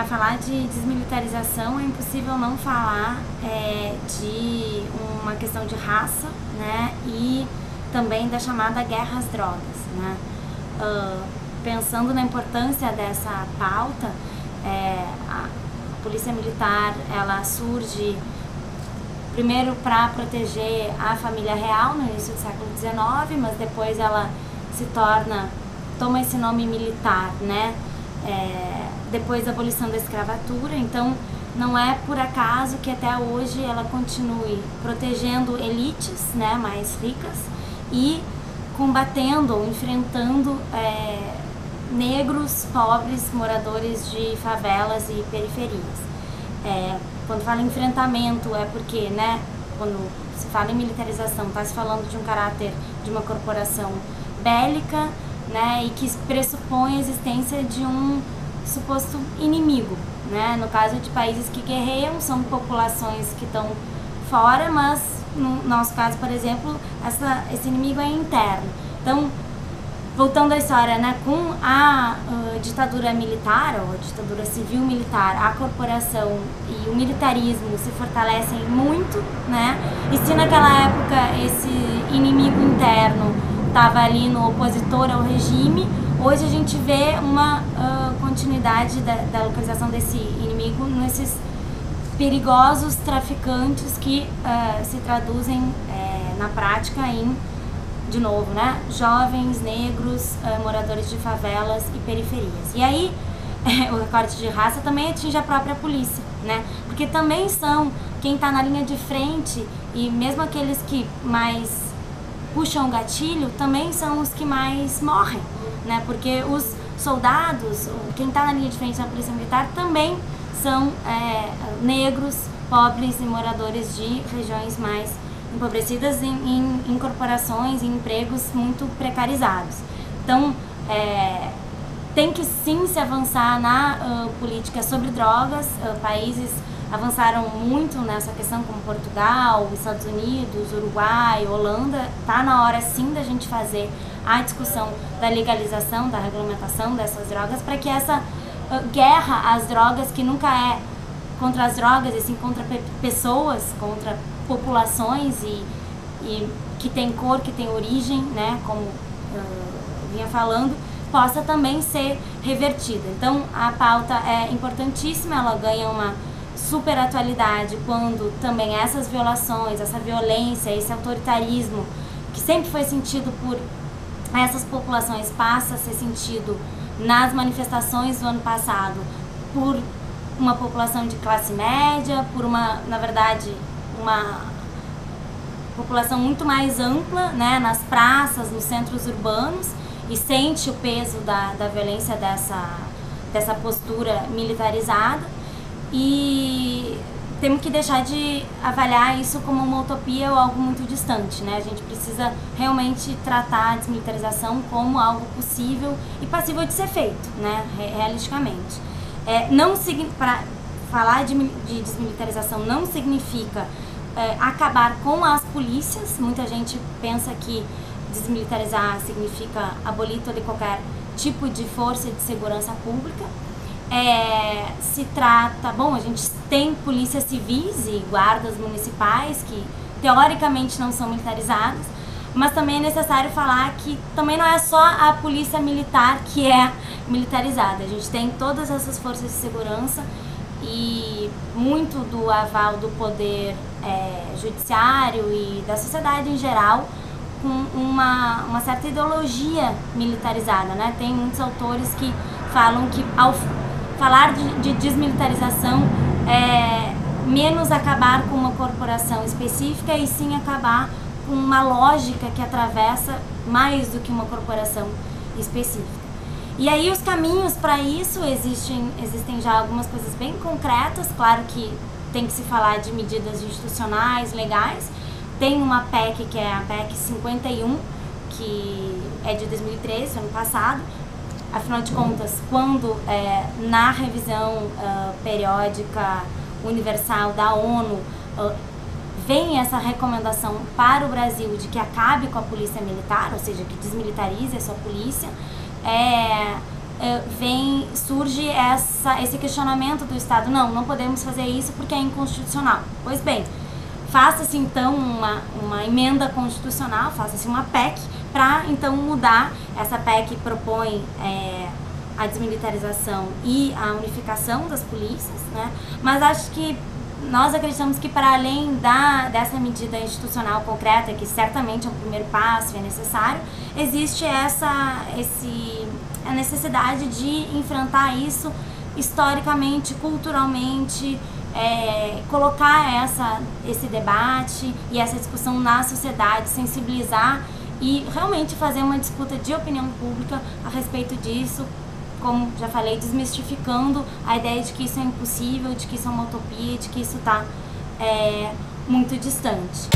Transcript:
falar de desmilitarização é impossível não falar de uma questão de raça, né, e também da chamada guerra às drogas, né. Pensando na importância dessa pauta, a Polícia Militar, ela surge primeiro para proteger a família real no início do século XIX, mas depois ela toma esse nome militar, né? Depois da abolição da escravatura. Então não é por acaso que até hoje ela continue protegendo elites, né, mais ricas e combatendo ou enfrentando negros, pobres, moradores de favelas e periferias. Quando fala em enfrentamento é porque, né, quando se fala em militarização, está se falando de um caráter de uma corporação bélica, né, e que pressupõe a existência de um suposto inimigo, né? No caso de países que guerreiam, são populações que estão fora, mas no nosso caso, por exemplo, esse inimigo é interno. Então, voltando à história, né, com a ditadura militar, ou a ditadura civil-militar, a corporação e o militarismo se fortalecem muito, né? E se naquela época esse inimigo interno estava ali no opositor ao regime, hoje a gente vê uma continuidade da localização desse inimigo nesses perigosos traficantes que se traduzem na prática em, de novo, né, jovens, negros, moradores de favelas e periferias. E aí o recorte de raça também atinge a própria polícia, né, porque também são quem está na linha de frente, e mesmo aqueles que mais puxam o gatilho também são os que mais morrem, né, porque os soldados, quem está na linha de frente na polícia militar também são negros, pobres e moradores de regiões mais empobrecidas em corporações e empregos muito precarizados. Então, tem que sim se avançar na política sobre drogas. Países avançaram muito nessa questão, como Portugal, Estados Unidos, Uruguai, Holanda. Tá na hora sim da gente fazer a discussão da legalização, da regulamentação dessas drogas, para que essa guerra às drogas, que nunca é contra as drogas, e sim contra pessoas, contra populações e que tem cor, que tem origem, né, como vinha falando, possa também ser revertida. Então a pauta é importantíssima, ela ganha uma super atualidade quando também essas violações, essa violência, esse autoritarismo que sempre foi sentido por essas populações passa a ser sentido nas manifestações do ano passado por uma população de classe média, por uma, na verdade, uma população muito mais ampla, né, nas praças, nos centros urbanos, e sente o peso da violência dessa postura militarizada. E temos que deixar de avaliar isso como uma utopia ou algo muito distante, né? A gente precisa realmente tratar a desmilitarização como algo possível e passível de ser feito, né, realisticamente. Para falar de desmilitarização não significa acabar com as polícias. Muita gente pensa que desmilitarizar significa abolir todo e qualquer tipo de força de segurança pública. Se trata, bom, a gente tem polícias civis e guardas municipais que teoricamente não são militarizadas, mas também é necessário falar que também não é só a polícia militar que é militarizada. A gente tem todas essas forças de segurança e muito do aval do poder judiciário e da sociedade em geral, com uma certa ideologia militarizada, né? Tem muitos autores que falam que ao falar de desmilitarização é menos acabar com uma corporação específica e sim acabar com uma lógica que atravessa mais do que uma corporação específica. E aí os caminhos para isso existem já algumas coisas bem concretas. Claro que tem que se falar de medidas institucionais, legais. Tem uma PEC, que é a PEC 51, que é de 2013, ano passado. Afinal de contas, quando na revisão periódica universal da ONU vem essa recomendação para o Brasil de que acabe com a polícia militar, ou seja, que desmilitarize a sua polícia, surge esse questionamento do Estado. Não podemos fazer isso porque é inconstitucional. Pois bem, faça-se então uma emenda constitucional, faça-se uma PEC para então mudar. Essa PEC propõe a desmilitarização e a unificação das polícias, né? Mas acho que nós acreditamos que para além dessa medida institucional concreta, que certamente é um primeiro passo e é necessário, existe a necessidade de enfrentar isso historicamente, culturalmente, colocar esse debate e essa discussão na sociedade, sensibilizar e realmente fazer uma disputa de opinião pública a respeito disso, como já falei, desmistificando a ideia de que isso é impossível, de que isso é uma utopia, de que isso está muito distante.